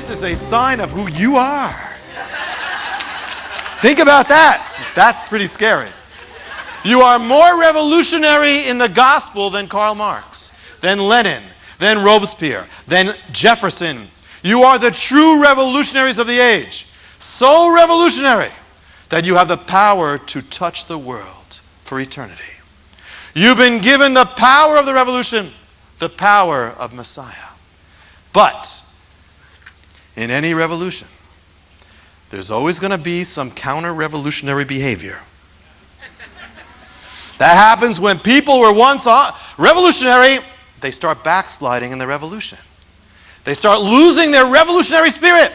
This is a sign of who you are. Think about that. That's pretty scary. You are more revolutionary in the gospel than Karl Marx, than Lenin, than Robespierre, than Jefferson. You are the true revolutionaries of the age. So revolutionary that you have the power to touch the world for eternity. You've been given the power of the revolution, the power of Messiah. But in any revolution, there's always going to be some counter-revolutionary behavior. That happens when people were once revolutionary, they start backsliding in the revolution. They start losing their revolutionary spirit,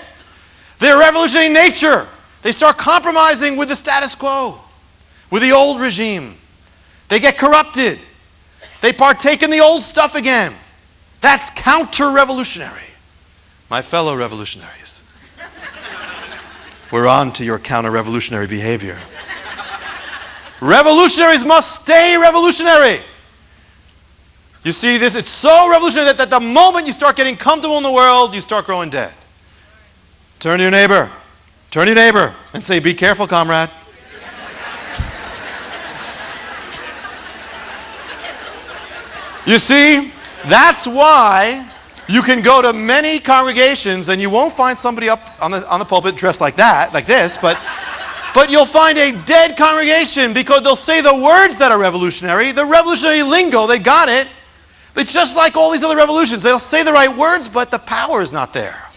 their revolutionary nature. They start compromising with the status quo, with the old regime. They get corrupted. They partake in the old stuff again. That's counter-revolutionary. My fellow revolutionaries, we're on to your counter-revolutionary behavior. Revolutionaries must stay revolutionary. You see this, it's so revolutionary that the moment you start getting comfortable in the world, you start growing dead. Turn to your neighbor and say, be careful, comrade. You see, that's why you can go to many congregations and you won't find somebody up on the pulpit dressed like that, like this, but you'll find a dead congregation because they'll say the words that are revolutionary, the revolutionary lingo, they got it. It's just like all these other revolutions. They'll say the right words, but the power is not there.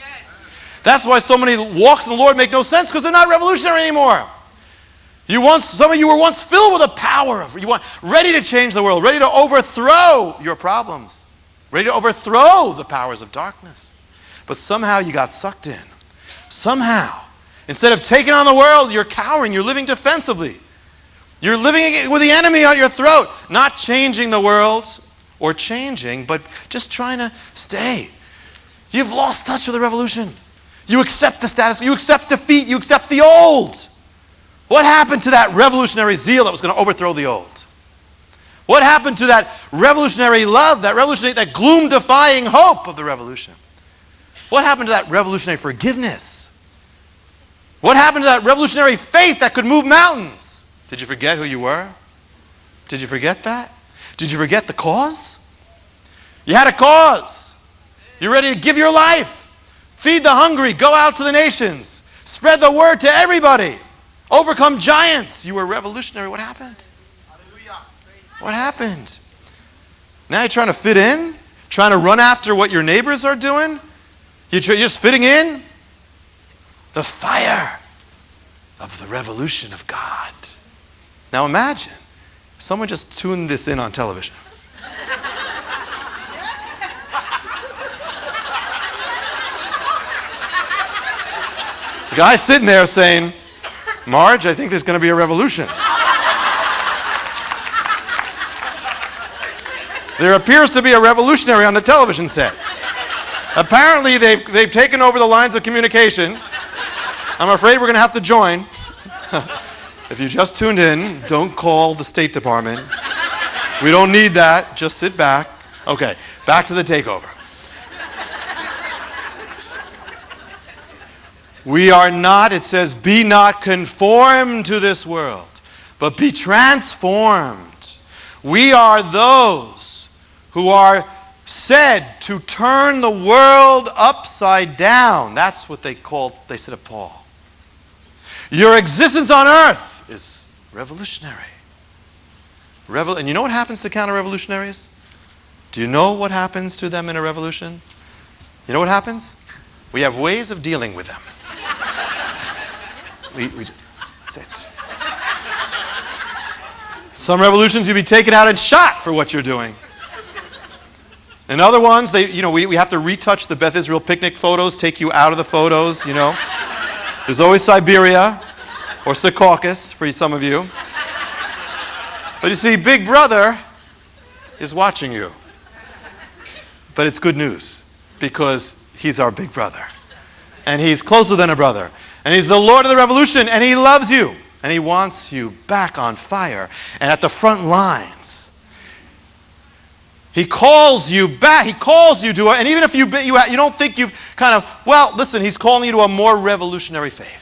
That's why so many walks in the Lord make no sense, because they're not revolutionary anymore. Some of you were once filled with the power of, ready to change the world, ready to overthrow your problems, ready to overthrow the powers of darkness. But somehow you got sucked in. Somehow, instead of taking on the world, you're cowering, you're living defensively. You're living with the enemy on your throat, not changing the world or changing, but just trying to stay. You've lost touch with the revolution. You accept the status, you accept defeat, you accept the old. What happened to that revolutionary zeal that was going to overthrow the old? What happened to that revolutionary love, that gloom-defying hope of the revolution? What happened to that revolutionary forgiveness? What happened to that revolutionary faith that could move mountains? Did you forget who you were? Did you forget that? Did you forget the cause? You had a cause. You're ready to give your life. Feed the hungry. Go out to the nations. Spread the word to everybody. Overcome giants. You were revolutionary. What happened? What happened? Now you're trying to fit in? Trying to run after what your neighbors are doing? You're just fitting in? The fire of the revolution of God. Now imagine, someone just tuned this in on television. The guy's sitting there saying, Marge, I think there's going to be a revolution. There appears to be a revolutionary on the television set. Apparently, they've taken over the lines of communication. I'm afraid we're going to have to join. If you just tuned in, don't call the State Department. We don't need that. Just sit back. Okay, back to the takeover. We are not, it says, be not conformed to this world, but be transformed. We are those who are said to turn the world upside down. That's what they said of Paul. Your existence on earth is revolutionary. And you know what happens to counter-revolutionaries? Do you know what happens to them in a revolution? You know what happens? We have ways of dealing with them. That's it. Some revolutions you'll be taken out and shot for what you're doing. And other ones, we have to retouch the Beth Israel picnic photos, take you out of the photos, There's always Siberia or Secaucus for some of you. But you see, Big Brother is watching you. But it's good news because he's our big brother. And he's closer than a brother. And he's the Lord of the revolution, and he loves you. And he wants you back on fire and at the front lines. He calls you back. He calls you to it. And even if you don't think you've kind of, well, listen, he's calling you to a more revolutionary faith.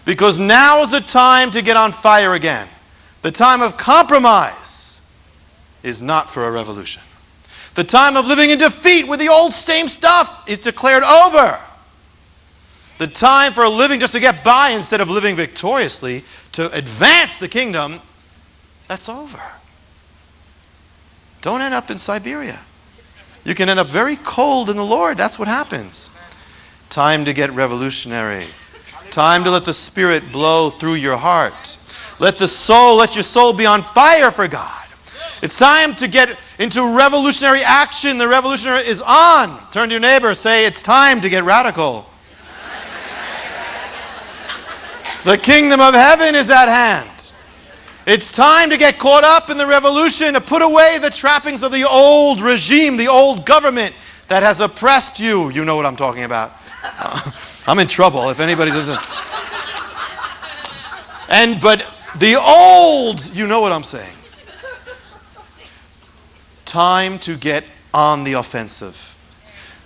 Because now is the time to get on fire again. The time of compromise is not for a revolution. The time of living in defeat with the old same stuff is declared over. The time for living just to get by instead of living victoriously to advance the kingdom, that's over. Don't end up in Siberia. You can end up very cold in the Lord. That's what happens. Time to get revolutionary. Time to let the Spirit blow through your heart. Let your soul be on fire for God. It's time to get into revolutionary action. The revolutionary is on. Turn to your neighbor. Say, it's time to get radical. The kingdom of heaven is at hand. It's time to get caught up in the revolution, to put away the trappings of the old regime, the old government that has oppressed you. You know what I'm talking about. I'm in trouble if anybody doesn't. But the old, you know what I'm saying. Time to get on the offensive.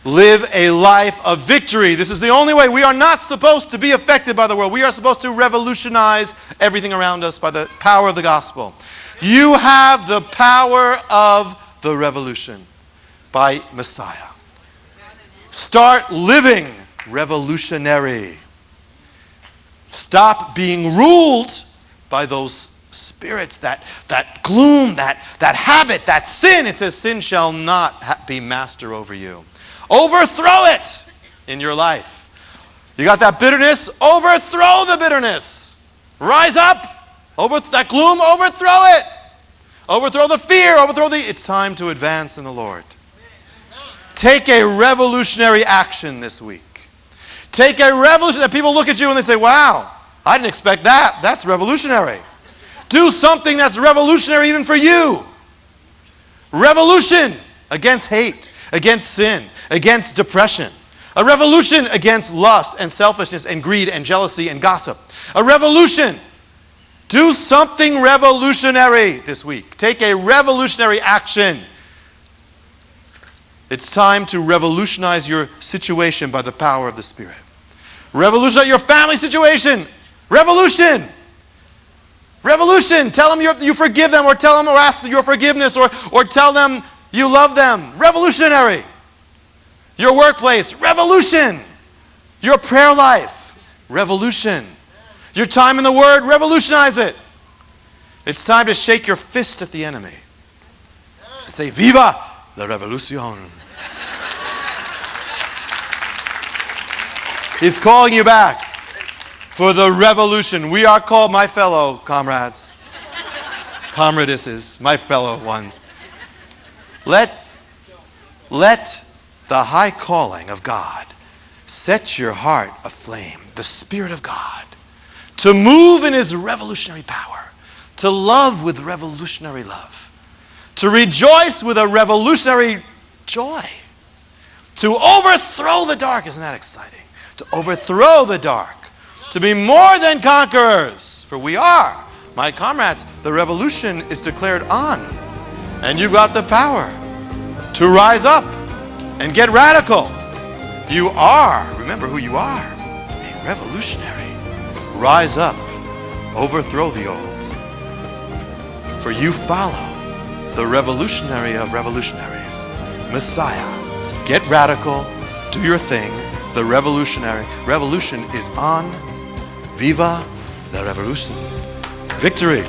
Live a life of victory. This is the only way. We are not supposed to be affected by the world. We are supposed to revolutionize everything around us by the power of the gospel. You have the power of the revolution by Messiah. Start living revolutionary. Stop being ruled by those spirits, that gloom, that habit, that sin. It says sin shall not be master over you. Overthrow it in your life. You got that bitterness? Overthrow the bitterness. Rise up. Over that gloom, overthrow it. Overthrow the fear. It's time to advance in the Lord. Take a revolutionary action this week. Take a revolution that people look at you and they say, wow, I didn't expect that. That's revolutionary. Do something that's revolutionary even for you. Revolution against hate, against sin, against depression. A revolution against lust and selfishness and greed and jealousy and gossip. A revolution. Do something revolutionary this week. Take a revolutionary action. It's time to revolutionize your situation by the power of the Spirit. Revolutionize your family situation. Revolution. Revolution. Tell them you forgive them, or tell them or ask for your forgiveness, or tell them you love them. Revolutionary. Your workplace. Revolution. Your prayer life. Revolution. Your time in the Word. Revolutionize it. It's time to shake your fist at the enemy and say, Viva la revolución. He's calling you back for the revolution. We are called, my fellow comrades, comradesses, my fellow ones. Let the high calling of God set your heart aflame, the Spirit of God, to move in His revolutionary power, to love with revolutionary love, to rejoice with a revolutionary joy, to overthrow the dark. Isn't that exciting? To overthrow the dark, to be more than conquerors, for we are. My comrades, the revolution is declared on, and you've got the power to rise up and get radical. You are, remember who you are, a revolutionary. Rise up, overthrow the old, for you follow the revolutionary of revolutionaries, Messiah. Get radical, do your thing. The revolution is on. Viva la revolution. Victory.